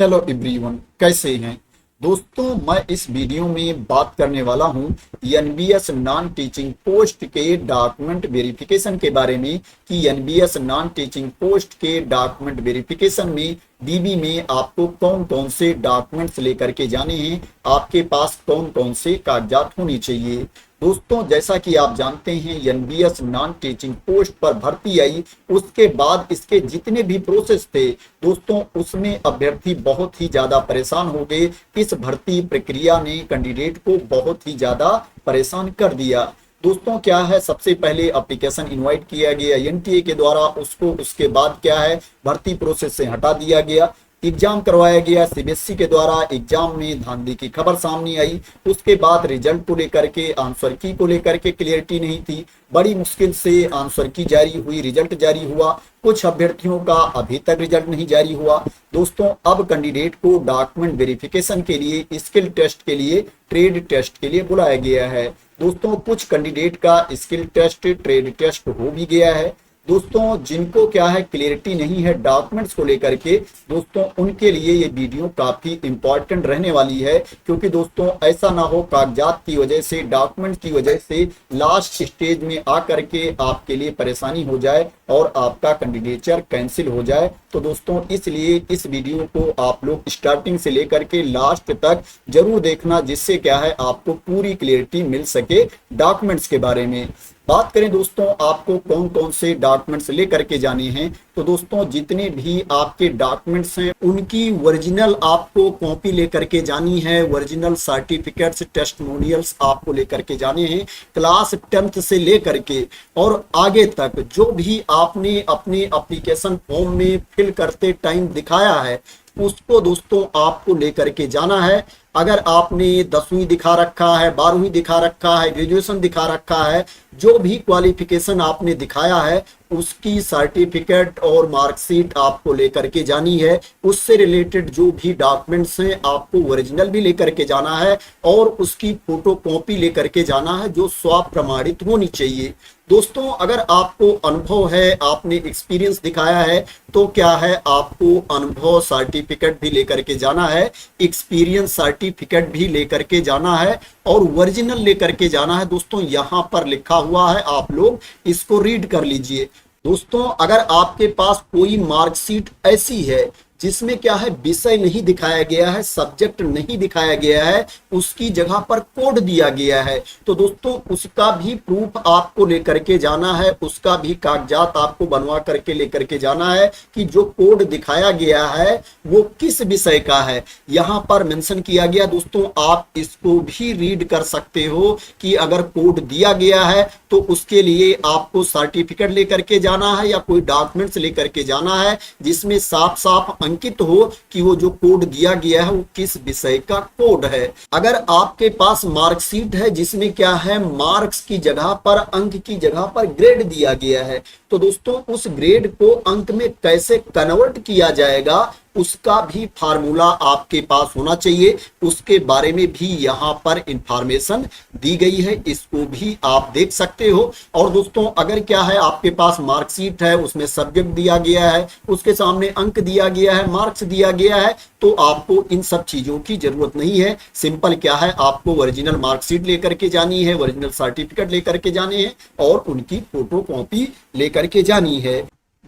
Hello everyone, कैसे हैं दोस्तों। मैं इस वीडियो में बात करने वाला हूं एनबीएस नॉन टीचिंग पोस्ट के डॉक्यूमेंट वेरिफिकेशन के बारे में कि एनबीएस नॉन टीचिंग पोस्ट के डॉक्यूमेंट वेरिफिकेशन में डीबी में आपको कौन कौन से डॉक्यूमेंट्स लेकर के जाने हैं, आपके पास कौन कौन से कागजात होने चाहिए। दोस्तों, जैसा कि आप जानते हैं एनबीएस नॉन टीचिंग पोस्ट पर भर्ती आई, उसके बाद इसके जितने भी प्रोसेस थे दोस्तों, उसमें अभ्यर्थी बहुत ही ज्यादा परेशान हो गए। इस भर्ती प्रक्रिया ने कैंडिडेट को बहुत ही ज्यादा परेशान कर दिया। दोस्तों, क्या है, सबसे पहले एप्लीकेशन इनवाइट किया गया एनटीए के द्वारा, उसके बाद क्या है, भर्ती प्रोसेस से हटा दिया गया। एग्जाम करवाया गया सीबीएसई के द्वारा, एग्जाम में धांधली की खबर सामने आई। उसके बाद रिजल्ट को लेकर के, आंसर की को लेकर के क्लियरिटी नहीं थी। बड़ी मुश्किल से आंसर की जारी हुई, रिजल्ट जारी हुआ। कुछ अभ्यर्थियों का अभी तक रिजल्ट नहीं जारी हुआ। दोस्तों, अब कैंडिडेट को डॉक्यूमेंट वेरिफिकेशन के लिए, स्किल टेस्ट के लिए, ट्रेड टेस्ट के लिए बुलाया गया है। दोस्तों, कुछ कैंडिडेट का स्किल टेस्ट, ट्रेड टेस्ट हो भी गया है। दोस्तों, जिनको क्या है, क्लियरिटी नहीं है डॉक्यूमेंट्स को लेकर के, दोस्तों उनके लिए ये वीडियो काफी इंपॉर्टेंट रहने वाली है। क्योंकि दोस्तों, ऐसा ना हो कागजात की वजह से, डॉक्यूमेंट की वजह से लास्ट स्टेज में आकर के आपके लिए परेशानी हो जाए और आपका कैंडिडेचर कैंसिल हो जाए। तो दोस्तों, इसलिए इस वीडियो को आप लोग स्टार्टिंग से लेकर के लास्ट तक जरूर देखना, जिससे क्या है, आपको पूरी क्लियरिटी मिल सके डॉक्यूमेंट्स के बारे में। बात करें दोस्तों, आपको कौन कौन से डॉक्यूमेंट्स लेकर के जाने हैं, तो दोस्तों जितने भी आपके डॉक्यूमेंट्स हैं उनकी ओरिजिनल आपको कॉपी लेकर के जानी है। ओरिजिनल सर्टिफिकेट्स, टेस्टिमोनियल्स आपको लेकर के जाने हैं। क्लास 10th से लेकर के और आगे तक जो भी आपने अपने एप्लीकेशन फॉर्म में फिल करते टाइम दिखाया है, उसको दोस्तों आपको लेकर के जाना है। अगर आपने 10वीं दिखा रखा है, 12वीं दिखा रखा है, ग्रेजुएशन दिखा रखा है, जो भी क्वालिफिकेशन आपने दिखाया है उसकी सर्टिफिकेट और मार्कशीट आपको लेकर के जानी है। उससे रिलेटेड जो भी डॉक्यूमेंट्स हैं आपको ओरिजिनल भी लेकर के जाना है और उसकी फोटो कॉपी लेकर के जाना है, जो स्व प्रमाणित होनी चाहिए। दोस्तों, अगर आपको अनुभव है, आपने एक्सपीरियंस दिखाया है, तो क्या है, आपको अनुभव सर्टिफिकेट भी लेकर के जाना है, एक्सपीरियंस सर्टिफिकेट भी लेकर के जाना है और ओरिजिनल लेकर के जाना है। दोस्तों, यहां पर लिखा हुआ है, आप लोग इसको रीड कर लीजिए। दोस्तों, अगर आपके पास कोई मार्कशीट ऐसी है जिसमें क्या है, विषय नहीं दिखाया गया है, सब्जेक्ट नहीं दिखाया गया है, उसकी जगह पर कोड दिया गया है, तो दोस्तों उसका भी प्रूफ आपको लेकर के जाना है। उसका भी कागजात आपको बनवा करके लेकर के जाना है कि जो कोड दिखाया गया है वो किस विषय का है। यहां पर मेंशन किया गया। दोस्तों, आप इसको भी रीड कर सकते हो कि अगर कोड दिया गया है तो उसके लिए आपको सर्टिफिकेट लेकर के जाना है या कोई डॉक्यूमेंट्स लेकर के जाना है जिसमें साफ साफ अंकित हो कि वो जो कोड दिया गया है वो किस विषय का कोड है। अगर आपके पास मार्कशीट है जिसमें क्या है, मार्क्स की जगह पर, अंक की जगह पर ग्रेड दिया गया है, तो दोस्तों उस ग्रेड को अंक में कैसे कन्वर्ट किया जाएगा उसका भी फार्मूला आपके पास होना चाहिए। उसके बारे में भी यहाँ पर इंफॉर्मेशन दी गई है, इसको भी आप देख सकते हो। और दोस्तों, अगर क्या है, आपके पास मार्कशीट है, उसमें सब्जेक्ट दिया गया है, उसके सामने अंक दिया गया है, मार्क्स दिया गया है, तो आपको इन सब चीजों की जरूरत नहीं है। सिंपल क्या है, आपको ओरिजिनल मार्कशीट लेकर के जानी है, ओरिजिनल सर्टिफिकेट लेकर के जाने हैं और उनकी फोटो कॉपी लेकर के जानी है।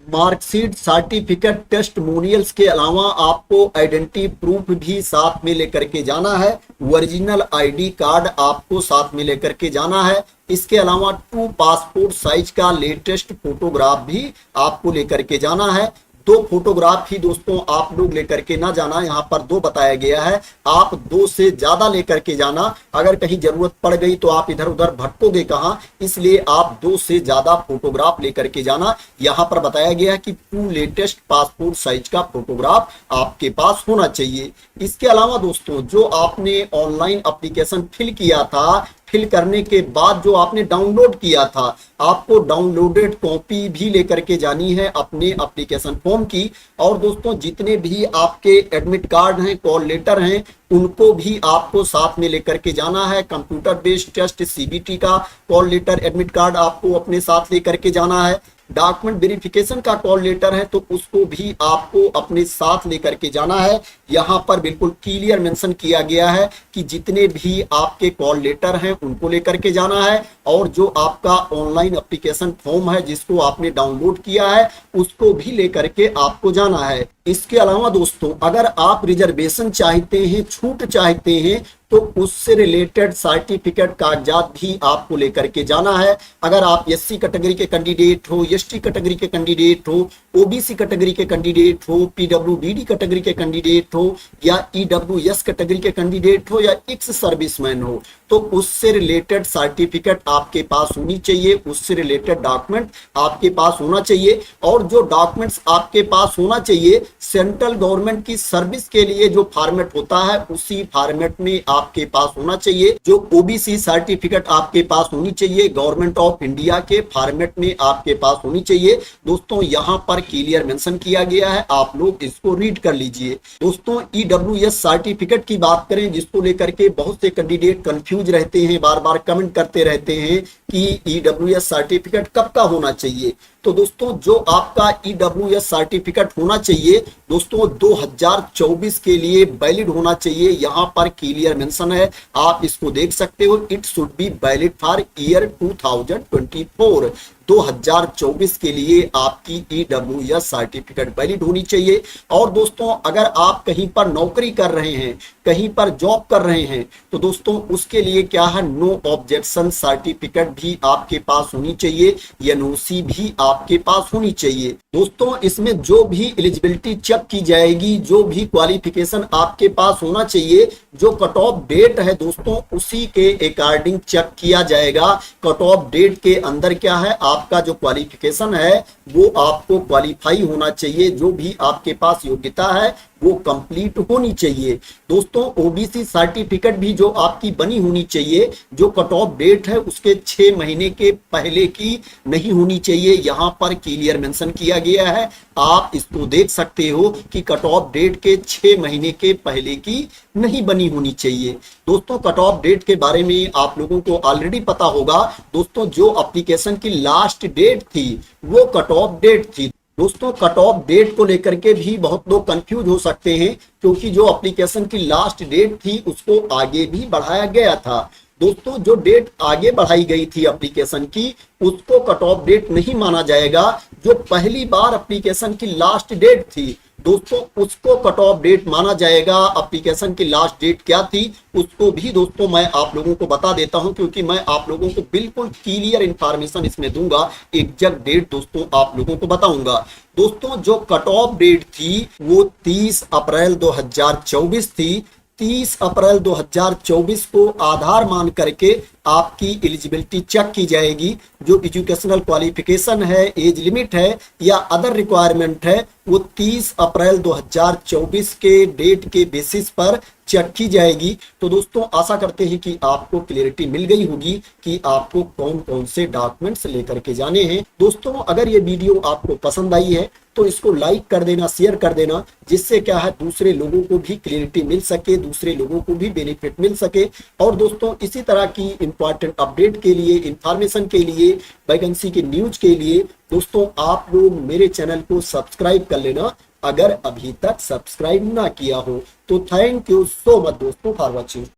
मार्कशीट, सर्टिफिकेट, टेस्टिमोनियल्स के अलावा आपको आइडेंटिटी प्रूफ भी साथ में लेकर के जाना है। ओरिजिनल आईडी कार्ड आपको साथ में लेकर के जाना है। इसके अलावा 2 पासपोर्ट साइज का लेटेस्ट फोटोग्राफ भी आपको लेकर के जाना है। 2 फोटोग्राफ ही दोस्तों आप लोग लेकर के ना जाना, यहाँ पर 2 बताया गया है, आप 2 से ज्यादा लेकर के जाना। अगर कहीं जरूरत पड़ गई तो आप इधर उधर भटकोगे कहाँ, इसलिए आप 2 से ज्यादा फोटोग्राफ लेकर के जाना। यहाँ पर बताया गया है कि 2 लेटेस्ट पासपोर्ट साइज का फोटोग्राफ आपके पास होना चाहिए। इसके अलावा दोस्तों, जो आपने ऑनलाइन एप्लीकेशन फिल किया था, फिल करने के बाद जो आपने डाउनलोड किया था, आपको डाउनलोडेड कॉपी भी लेकर के जानी है अपने एप्लीकेशन फॉर्म की। और दोस्तों, जितने भी आपके एडमिट कार्ड हैं, कॉल लेटर हैं, उनको भी आपको साथ में लेकर के जाना है। कंप्यूटर बेस्ड टेस्ट सीबीटी का कॉल लेटर, एडमिट कार्ड आपको अपने साथ लेकर के जाना है। डॉक्यूमेंट वेरिफिकेशन का कॉल लेटर है तो उसको भी आपको अपने साथ लेकर के जाना है। यहाँ पर बिल्कुल क्लियर मेंशन किया गया है कि जितने भी आपके कॉल लेटर हैं उनको लेकर के जाना है, और जो आपका ऑनलाइन एप्लीकेशन फॉर्म है जिसको आपने डाउनलोड किया है उसको भी लेकर के आपको जाना है। इसके अलावा दोस्तों अगर आप रिजर्वेशन चाहते हैं, छूट चाहते हैं, तो उससे रिलेटेड सर्टिफिकेट कागजात भी आपको लेकर के जाना है। अगर आप एससी कैटेगरी के कैंडिडेट हो, एसटी कैटेगरी के कैंडिडेट हो, ओबीसी कैटेगरी के कैंडिडेट हो, पीडब्ल्यूबीडी कैटेगरी के कैंडिडेट हो, या ईडब्ल्यूएस कैटेगरी के कैंडिडेट हो, या एक्स सर्विसमैन हो, तो उससे रिलेटेड सर्टिफिकेट आपके पास होनी चाहिए, उससे रिलेटेड डॉक्यूमेंट आपके पास होना चाहिए। और जो डॉक्यूमेंट्स आपके पास होना चाहिए, सेंट्रल गवर्नमेंट की सर्विस के लिए जो फॉर्मेट होता है उसी फॉर्मेट में आपके पास होना चाहिए। जो ओबीसी सर्टिफिकेट आपके पास होनी चाहिए, गवर्नमेंट ऑफ इंडिया के फॉर्मेट में आपके पास होनी चाहिए। दोस्तों यहाँ पर क्लियर मेंशन किया गया है, आप लोग इसको रीड कर लीजिए। दोस्तों ईडब्ल्यूएस सर्टिफिकेट की बात करें, जिसको लेकर के बहुत से कैंडिडेट कंफ्यूज रहते हैं, बार बार कमेंट करते रहते हैं कि ईडब्ल्यूएस सर्टिफिकेट कब का होना चाहिए। तो दोस्तों जो आपका ईडब्ल्यूएस सर्टिफिकेट होना चाहिए दोस्तों 2024 के लिए वैलिड होना चाहिए। यहाँ पर क्लियर मेंशन है, आप इसको देख सकते हो, it should be valid for year 2024। 2024 के लिए आपकी ईडब्ल्यूएस सर्टिफिकेट वैलिड होनी चाहिए। और दोस्तों अगर आप कहीं पर नौकरी कर रहे हैं, कहीं पर जॉब कर रहे हैं, तो दोस्तों उसके लिए क्या है, नो ऑब्जेक्शन सर्टिफिकेट भी आपके पास होनी चाहिए, एनओसी भी आपके पास होनी चाहिए। दोस्तों इसमें जो भी एलिजिबिलिटी चेक की जाएगी, जो भी क्वालिफिकेशन आपके पास होना चाहिए, जो कट ऑफ डेट है दोस्तों उसी के अकॉर्डिंग चेक किया जाएगा। कट ऑफ डेट के अंदर क्या है, आपका जो क्वालिफिकेशन है वो आपको क्वालिफाई होना चाहिए, जो भी आपके पास योग्यता है वो कंप्लीट होनी चाहिए। दोस्तों ओबीसी सर्टिफिकेट भी जो आपकी बनी होनी चाहिए, जो कट ऑफ डेट है उसके 6 महीने के पहले की नहीं होनी चाहिए। यहाँ पर क्लियर मेंशन किया गया है, आप इसको देख सकते हो कि कट ऑफ डेट के 6 महीने के पहले की नहीं बनी होनी चाहिए। दोस्तों कट ऑफ डेट के बारे में आप लोगों को ऑलरेडी पता होगा। दोस्तों जो एप्लीकेशन की लास्ट डेट थी वो कट ऑफ डेट थी। दोस्तों कट ऑफ डेट को लेकर के भी बहुत लोग कंफ्यूज हो सकते हैं, क्योंकि जो एप्लीकेशन की लास्ट डेट थी उसको आगे भी बढ़ाया गया था। दोस्तों जो डेट आगे बढ़ाई गई थी एप्लीकेशन की उसको कट ऑफ डेट नहीं माना जाएगा। जो पहली बार एप्लीकेशन की लास्ट डेट थी दोस्तों उसको कट ऑफ डेट माना जाएगा। एप्लीकेशन की लास्ट डेट क्या थी उसको भी दोस्तों मैं आप लोगों को बता देता हूं, क्योंकि मैं आप लोगों को बिल्कुल क्लियर इंफॉर्मेशन इसमें दूंगा, एग्जैक्ट डेट दोस्तों आप लोगों को बताऊंगा। दोस्तों जो कट ऑफ डेट थी वो 30 अप्रैल 2024 थी। 30 अप्रैल 2024 को आधार मान करके आपकी एलिजिबिलिटी चेक की जाएगी। जो एजुकेशनल क्वालिफिकेशन है, एज लिमिट है या अदर रिक्वायरमेंट है, वो 30 अप्रैल 2024 के डेट के बेसिस पर चेक की जाएगी। तो दोस्तों आशा करते हैं कि आपको क्लियरिटी मिल गई होगी कि आपको कौन कौन से डॉक्यूमेंट्स लेकर के जाने हैं। दोस्तों अगर ये वीडियो आपको पसंद आई है तो इसको लाइक कर देना, शेयर कर देना, जिससे क्या है दूसरे लोगों को भी क्लियरिटी मिल सके, दूसरे लोगों को भी बेनिफिट मिल सके। और दोस्तों इसी तरह की इंपॉर्टेंट अपडेट के लिए, इंफॉर्मेशन के लिए, वैकेंसी के न्यूज के लिए दोस्तों आप लोग मेरे चैनल को सब्सक्राइब कर लेना, अगर अभी तक सब्सक्राइब ना किया हो तो। थैंक यू सो मच दोस्तों फॉर वॉचिंग।